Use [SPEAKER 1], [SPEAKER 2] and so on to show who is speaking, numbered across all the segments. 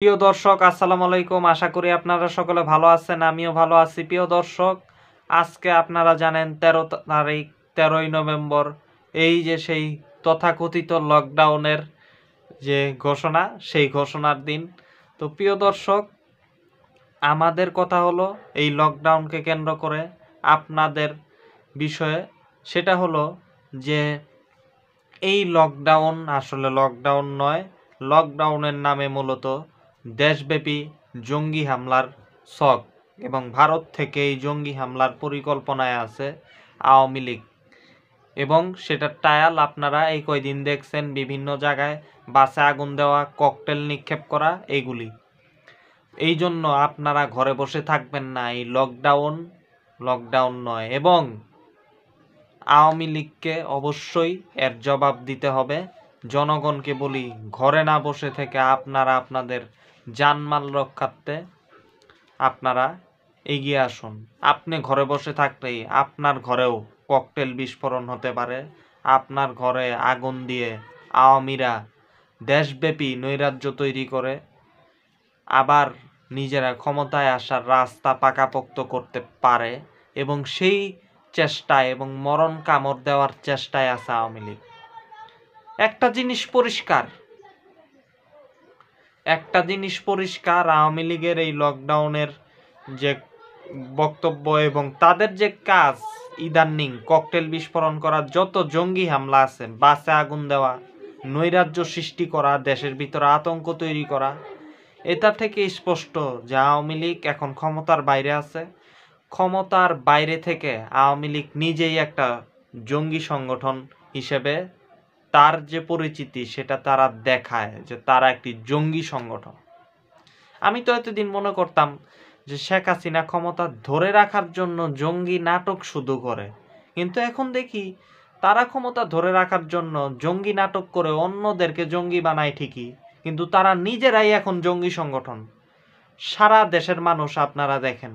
[SPEAKER 1] প্রিয় দর্শক, আসসালামু আলাইকুম। আশা করি আপনারা সকলে ভালো আছেন, আমিও ভালো আছি। প্রিয় দর্শক, আজকে আপনারা জানেন 13 তারিখ, 13ই নভেম্বর, এই যে সেই তথাকথিত লকডাউনের যে ঘোষণা, সেই ঘোষণার দিন। তো প্রিয় দর্শক, আমাদের কথা হলো এই লকডাউনকে কেন্দ্র করে আপনাদের বিষয়ে, সেটা হলো যে এই লকডাউন আসলে লকডাউন নয়। লকডাউনের নামে মূলত দেশব্যাপী জঙ্গি হামলার ছক, এবং ভারত থেকে এই জঙ্গি হামলার পরিকল্পনায় আছে আওয়ামী লীগ, এবং সেটার টায়াল আপনারা এই কয়দিন দেখছেন বিভিন্ন জায়গায়, বাসে আগুন দেওয়া, ককটেল নিক্ষেপ করা, এইগুলি। এই জন্য আপনারা ঘরে বসে থাকবেন না। এই লকডাউন নয়, এবং আওয়ামী লীগকে অবশ্যই এর জবাব দিতে হবে। জনগণকে বলি, ঘরে না বসে থেকে আপনারা আপনাদের জানমাল রক্ষার্থে আপনারা এগিয়ে আসুন। আপনি ঘরে বসে থাকলেই আপনার ঘরেও ককটেল বিস্ফোরণ হতে পারে। আপনার ঘরে আগুন দিয়ে আওয়ামীরা দেশব্যাপী নৈরাজ্য তৈরি করে আবার নিজেরা ক্ষমতায় আসার রাস্তা পাকাপোক্ত করতে পারে, এবং সেই চেষ্টায় এবং মরণ কামড় দেওয়ার চেষ্টায় আছে আওয়ামী লীগ। একটা জিনিস পরিষ্কার, আওয়ামী লীগের এই লকডাউনের যে বক্তব্য এবং তাদের যে কাজ, ইদানিং ককটেল বিস্ফোরণ করা, যত জঙ্গি হামলা আছে, বাসে আগুন দেওয়া, নৈরাজ্য সৃষ্টি করা, দেশের ভিতরে আতঙ্ক তৈরি করা, এটা থেকে স্পষ্ট যে আওয়ামী লীগ এখন ক্ষমতার বাইরে আছে। ক্ষমতার বাইরে থেকে আওয়ামী লীগ নিজেই একটা জঙ্গি সংগঠন হিসেবে তার যে পরিচিতি, সেটা তারা দেখায় যে তারা একটি জঙ্গি সংগঠন। আমি তো এতদিন মনে করতাম যে শেখ হাসিনা ক্ষমতা ধরে রাখার জন্য জঙ্গি নাটক শুধু করে, কিন্তু এখন দেখি তারা ক্ষমতা ধরে রাখার জন্য জঙ্গি নাটক করে অন্যদেরকে জঙ্গি বানায় ঠিকই, কিন্তু তারা নিজেরাই এখন জঙ্গি সংগঠন। সারা দেশের মানুষ আপনারা দেখেন,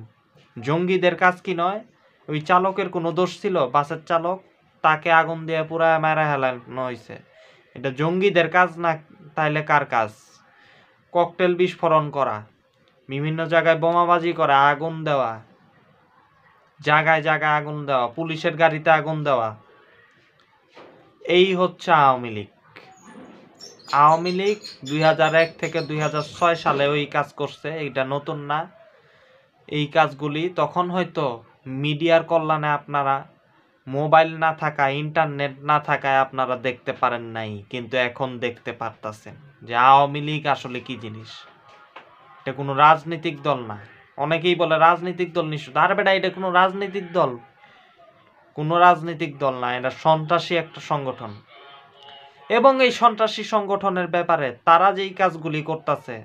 [SPEAKER 1] জঙ্গিদের কাজ কি নয়? ওই চালকের কোনো দোষ ছিল? বাসের চালক, তাকে আগুন দিয়ে পুরায় মেরে হেলানো হয়েছে। এটা জঙ্গিদের কাজ না? তাইলে কার কাজ? ককটেল বিস্ফোরণ করা, বিভিন্ন জায়গায় বোমাবাজি করা, আগুন দেওয়া, জায়গায় জায়গায় আগুন দেওয়া, পুলিশের গাড়িতে আগুন দেওয়া, এই হচ্ছে আওয়ামী লীগ। আওয়ামী লীগ 2001 থেকে 2006 সালে ওই কাজ করছে, এটা নতুন না। এই কাজগুলি তখন হয়তো মিডিয়ার কল্যাণে আপনারা, মোবাইল না থাকা, ইন্টারনেট না থাকায় আপনারা দেখতে পারেন নাই, কিন্তু এখন দেখতে পারতাছেন যে আওয়ামী লীগ আসলে কি জিনিস। এটা কোনো রাজনৈতিক দল না। অনেকেই বলে রাজনৈতিক দল নিশ্চিত। আর বেটা, এটা কোনো রাজনৈতিক দল, কোনো রাজনৈতিক দল না, এটা সন্ত্রাসী একটা সংগঠন। এবং এই সন্ত্রাসী সংগঠনের ব্যাপারে তারা যেই কাজগুলি করতেছে,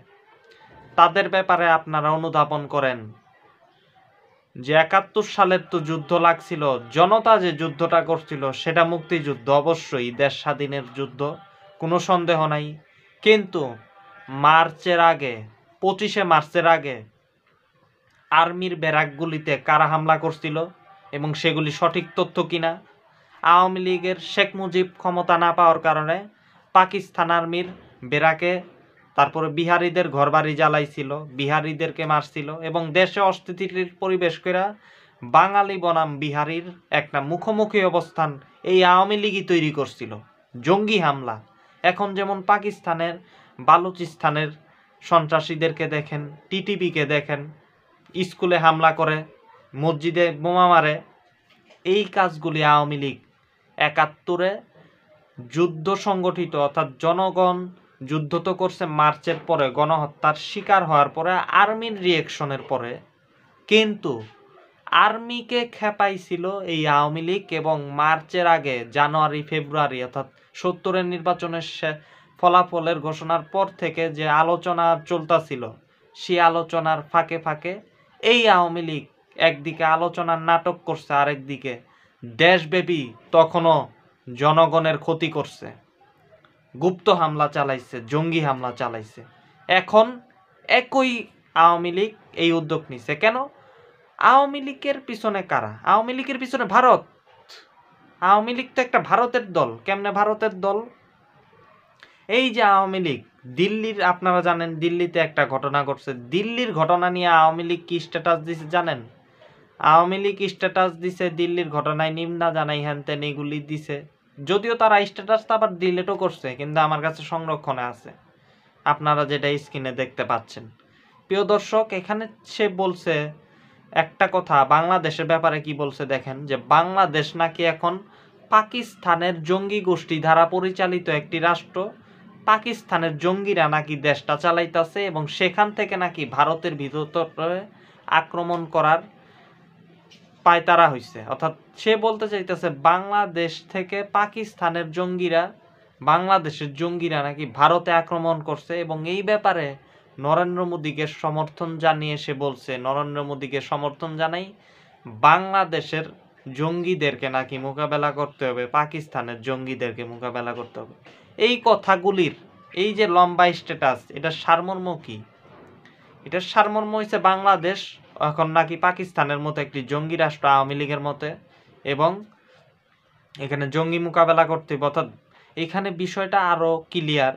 [SPEAKER 1] তাদের ব্যাপারে আপনারা অনুধাবন করেন যে 71 সালের তো যুদ্ধ লাগছিল, জনতা যে যুদ্ধটা করছিল সেটা মুক্তিযুদ্ধ, অবশ্যই দেশ স্বাধীনের যুদ্ধ, কোনো সন্দেহ নাই। কিন্তু মার্চের আগে, 25শে মার্চের আগে আর্মির ব্যারাকগুলিতে কারা হামলা করছিল এবং সেগুলি সঠিক তথ্য কিনা? আওয়ামী লীগের শেখ মুজিব ক্ষমতা না পাওয়ার কারণে পাকিস্তান আর্মির ব্যারাকে, তারপরে বিহারিদের ঘরবাড়ি জ্বালাইছিল, বিহারিদেরকে মারছিল, এবং দেশে অস্থিতিশীল পরিবেশ করে বাঙালি বনাম বিহারির একটা মুখোমুখি অবস্থান এই আওয়ামী লীগই তৈরি করছিল। জঙ্গি হামলা, এখন যেমন পাকিস্তানের বালুচিস্তানের সন্ত্রাসীদেরকে দেখেন, টিটিপিকে দেখেন, স্কুলে হামলা করে, মসজিদে বোমা মারে, এই কাজগুলি আওয়ামী লীগ 71-এ যুদ্ধ সংগঠিত, অর্থাৎ জনগণ যুদ্ধ তো করছে মার্চের পরে, গণহত্যার শিকার হওয়ার পরে, আর্মির রিয়েকশনের পরে, কিন্তু আর্মিকে খেপাইছিল এই আওয়ামী লীগ। এবং মার্চের আগে জানুয়ারি ফেব্রুয়ারি, অর্থাৎ 70-এর নির্বাচনের ফলাফলের ঘোষণার পর থেকে যে আলোচনা চলতেছিল, সেই আলোচনার ফাঁকে ফাঁকে এই আওয়ামী লীগ একদিকে আলোচনার নাটক করছে, আরেকদিকে দেশব্যাপী তখনও জনগণের ক্ষতি করছে, গুপ্ত হামলা চালাইছে, জঙ্গি হামলা চালাইছে। এখন একই আওয়ামী লীগ এই উদ্যোগ নিছে কেন? আওয়ামী লীগের পিছনে কারা? আওয়ামী লীগের পিছনে ভারত। আওয়ামী লীগ তো একটা ভারতের দল। কেমনে ভারতের দল? এই যে আওয়ামী লীগ দিল্লির, আপনারা জানেন দিল্লিতে একটা ঘটনা ঘটছে, দিল্লির ঘটনা নিয়ে আওয়ামী লীগ কি স্ট্যাটাস দিছে জানেন? আওয়ামী লীগ স্ট্যাটাস দিছে দিল্লির ঘটনায় নিন্দা জানাই হ্যান তেন এগুলি দিছে, যদিও তারা স্ট্যাটাসটা আবার ডিলিটও করছে, কিন্তু আমার কাছে সংরক্ষণে আছে, আপনারা যেটা স্ক্রিনে দেখতে পাচ্ছেন। প্রিয় দর্শক, এখানে সে বলছে একটা কথা, বাংলাদেশের ব্যাপারে কি বলছে দেখেন, যে বাংলাদেশ নাকি এখন পাকিস্তানের জঙ্গি গোষ্ঠী দ্বারা পরিচালিত একটি রাষ্ট্র, পাকিস্তানের জঙ্গিরা নাকি দেশটা চালাইতেছে এবং সেখান থেকে নাকি ভারতের ভিতরে আক্রমণ করার পায়তারা হইছে। অর্থাৎ সে বলতে চাইতেছে বাংলাদেশ থেকে পাকিস্তানের জঙ্গিরা, বাংলাদেশের জঙ্গিরা নাকি ভারতে আক্রমণ করছে, এবং এই ব্যাপারে নরেন্দ্র মোদীকে সমর্থন জানিয়ে সে বলছে, নরেন্দ্র মোদীকে সমর্থন জানাই, বাংলাদেশের জঙ্গিদেরকে নাকি মোকাবেলা করতে হবে, পাকিস্তানের জঙ্গিদেরকে মোকাবেলা করতে হবে। এই কথাগুলির এই যে লম্বা স্ট্যাটাস, এটার সারমর্ম কি? এটার সারমর্ম হচ্ছে বাংলাদেশ এখন নাকি পাকিস্তানের মতো একটি জঙ্গি রাষ্ট্র, আওয়ামী লীগের মতে, এবং এখানে জঙ্গি মোকাবেলা করতে হবে। অর্থাৎ এখানে বিষয়টা আরো ক্লিয়ার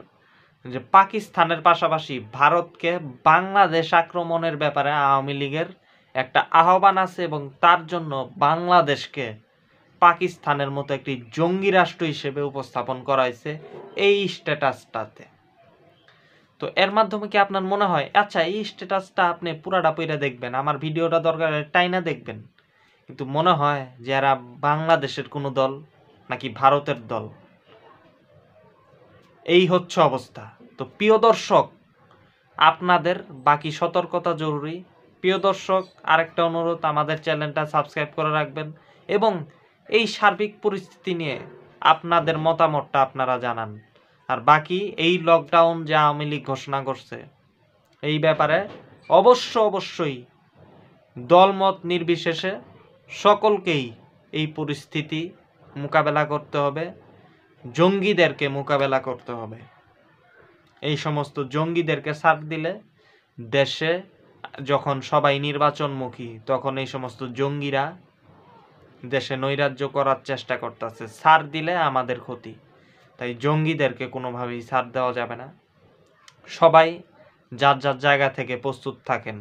[SPEAKER 1] যে পাকিস্তানের পাশাপাশি ভারতকে বাংলাদেশ আক্রমণের ব্যাপারে আওয়ামী লীগের একটা আহ্বান আছে, এবং তার জন্য বাংলাদেশকে পাকিস্তানের মতো একটি জঙ্গি রাষ্ট্র হিসেবে উপস্থাপন করা হয়েছে এই স্ট্যাটাসটাতে। তো এর মাধ্যমে কি আপনার মনে হয়, আচ্ছা এই স্ট্যাটাসটা আপনি পুরাটা পইরা দেখবেন, আমার ভিডিওটা দরকার টাইনা দেখবেন, কিন্তু মনে হয় যে এরা বাংলাদেশের কোনো দল নাকি ভারতের দল, এই হচ্ছে অবস্থা। তো প্রিয় দর্শক, আপনাদের বাকি সতর্কতা জরুরি। প্রিয় দর্শক, আরেকটা অনুরোধ, আমাদের চ্যানেলটা সাবস্ক্রাইব করে রাখবেন এবং এই সার্বিক পরিস্থিতি নিয়ে আপনাদের মতামতটা আপনারা জানান। আর বাকি এই লকডাউন যে আওয়ামী লীগ ঘোষণা করছে, এই ব্যাপারে অবশ্যই দলমত নির্বিশেষে সকলকেই এই পরিস্থিতি মোকাবেলা করতে হবে, জঙ্গিদেরকে মোকাবেলা করতে হবে। এই সমস্ত জঙ্গিদেরকে ছাড় দিলে দেশে যখন সবাই নির্বাচনমুখী, তখন এই সমস্ত জঙ্গিরা দেশে নৈরাজ্য করার চেষ্টা করতেছে, ছাড় দিলে আমাদের ক্ষতি। তাই জঙ্গিদেরকে কোনোভাবেই ছাড় দেওয়া যাবে না। সবাই যার যার জায়গা থেকে প্রস্তুত থাকেন।